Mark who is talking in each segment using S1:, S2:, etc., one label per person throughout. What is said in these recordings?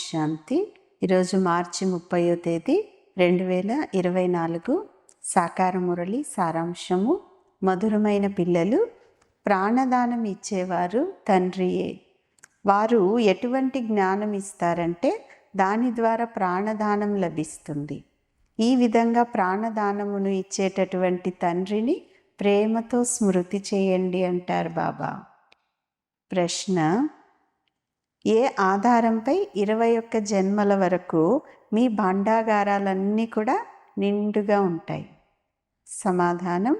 S1: శాంతి. ఈరోజు మార్చి 30వ తేదీ 2024. సాకార మురళి సారాంశము. మధురమైన పిల్లలు, ప్రాణదానం ఇచ్చేవారు తండ్రియే. వారు ఎటువంటి జ్ఞానం ఇస్తారంటే దాని ద్వారా ప్రాణదానం లభిస్తుంది. ఈ విధంగా ప్రాణదానమును ఇచ్చేటటువంటి తండ్రిని ప్రేమతో స్మృతి చేయండి అంటారు బాబా. ప్రశ్న: ఏ ఆధారంపై 21 జన్మల వరకు మీ భాండాగారాలన్నీ కూడా నిండుగా ఉంటాయి? సమాధానం: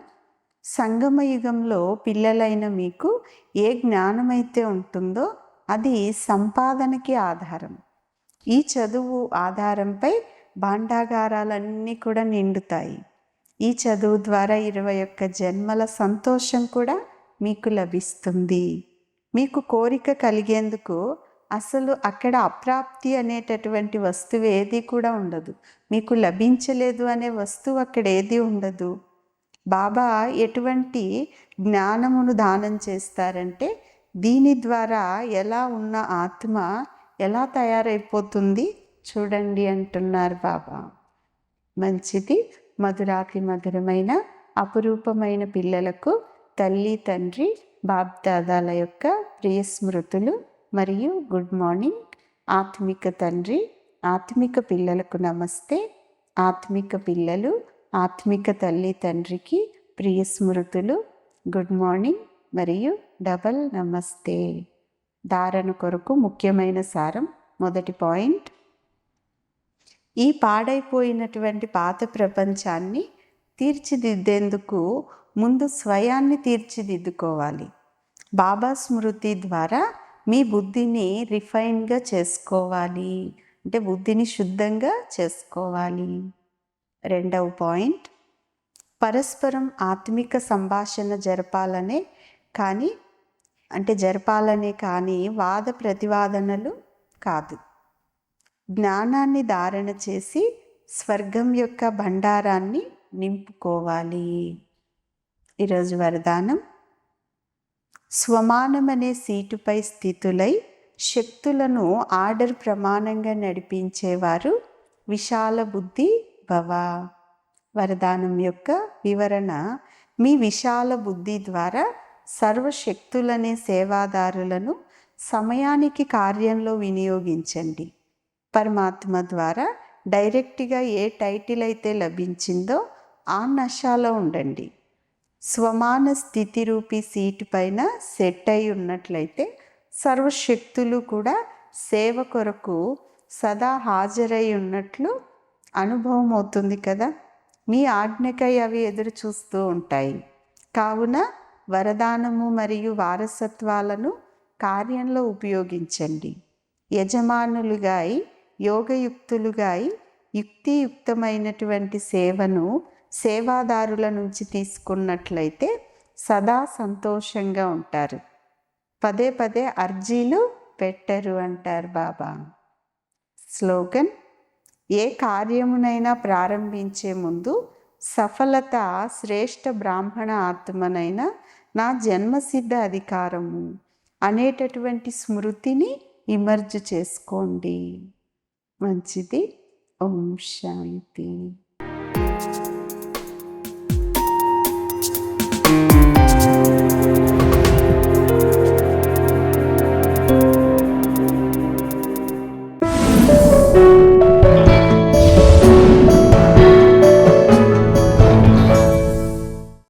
S1: సంగమయుగంలో పిల్లలైన మీకు ఏ జ్ఞానమైతే ఉంటుందో అది సంపాదనకి ఆధారం. ఈ చదువు ఆధారంపై భాండాగారాలన్నీ కూడా నిండుతాయి. ఈ చదువు ద్వారా 21 జన్మల సంతోషం కూడా మీకు లభిస్తుంది. మీకు కోరిక కలిగేందుకు అసలు అక్కడ అప్రాప్తి అనేటటువంటి వస్తువు ఏది కూడా ఉండదు. మీకు లభించలేదు అనే వస్తువు అక్కడ ఏది ఉండదు. బాబా ఎటువంటి జ్ఞానమును దానం చేస్తారంటే దీని ద్వారా ఎలా ఉన్న ఆత్మ ఎలా తయారైపోతుంది చూడండి అంటున్నారు బాబా. మంచిది. మధురాతి మధురమైన అపురూపమైన పిల్లలకు తల్లి తండ్రి బాప్దాదాల యొక్క ప్రియ స్మృతులు మరియు గుడ్ మార్నింగ్. ఆత్మిక తండ్రి, ఆత్మిక పిల్లలకు నమస్తే. ఆత్మిక పిల్లలు ఆత్మిక తల్లి తండ్రికి ప్రియ స్మృతులు, గుడ్ మార్నింగ్ మరియు డబల్ నమస్తే. ధారణ కొరకు ముఖ్యమైన సారం. మొదటి పాయింట్: ఈ పాడైపోయినటువంటి పాత ప్రపంచాన్ని తీర్చిదిద్దేందుకు ముందు స్వయాన్ని తీర్చిదిద్దుకోవాలి. బాబా స్మృతి ద్వారా మీ బుద్ధిని రిఫైన్గా చేసుకోవాలి, అంటే బుద్ధిని శుద్ధంగా చేసుకోవాలి. రెండవ పాయింట్: పరస్పరం ఆత్మిక సంభాషణ జరపాలనే కానీ వాద ప్రతివాదనలు కాదు. జ్ఞానాన్ని ధారణ చేసి స్వర్గం యొక్క భండారాన్ని నింపుకోవాలి. ఈరోజు వరదానం: స్వమానమనే సీటుపై స్థితులై శక్తులను ఆర్డర్ ప్రమాణంగా నడిపించేవారు విశాల బుద్ధి భవ. వరదానం యొక్క వివరణ: మీ విశాల బుద్ధి ద్వారా సర్వశక్తులనే సేవాదారులను సమయానికి కార్యంలో వినియోగించండి. పరమాత్మ ద్వారా డైరెక్ట్గా ఏ టైటిల్ అయితే లభించిందో ఆ నశాలో ఉండండి. స్వమాన స్థితి రూపీ సీటు పైన సెట్ అయి ఉన్నట్లయితే సర్వశక్తులు కూడా సేవ కొరకు సదా హాజరై ఉన్నట్లు అనుభవం అవుతుంది కదా. మీ ఆజ్ఞకై అవి ఎదురు చూస్తూ ఉంటాయి. కావున వరదానము మరియు వారసత్వాలను కార్యంలో ఉపయోగించండి. యజమానులుగా యోగయుక్తులుగా యుక్తియుక్తమైనటువంటి సేవను సేవాదారుల నుంచి తీసుకున్నట్లయితే సదా సంతోషంగా ఉంటారు. పదే పదే అర్జీలు పెట్టరు అంటారు బాబా. స్లోగన్: ఏ కార్యమునైనా ప్రారంభించే ముందు సఫలత శ్రేష్ఠ బ్రాహ్మణ ఆత్మనైన నా జన్మసిద్ధ అధికారము అనేటటువంటి స్మృతిని ఇమర్జ్ చేసుకోండి. మంచిది. ఓం శాంతి.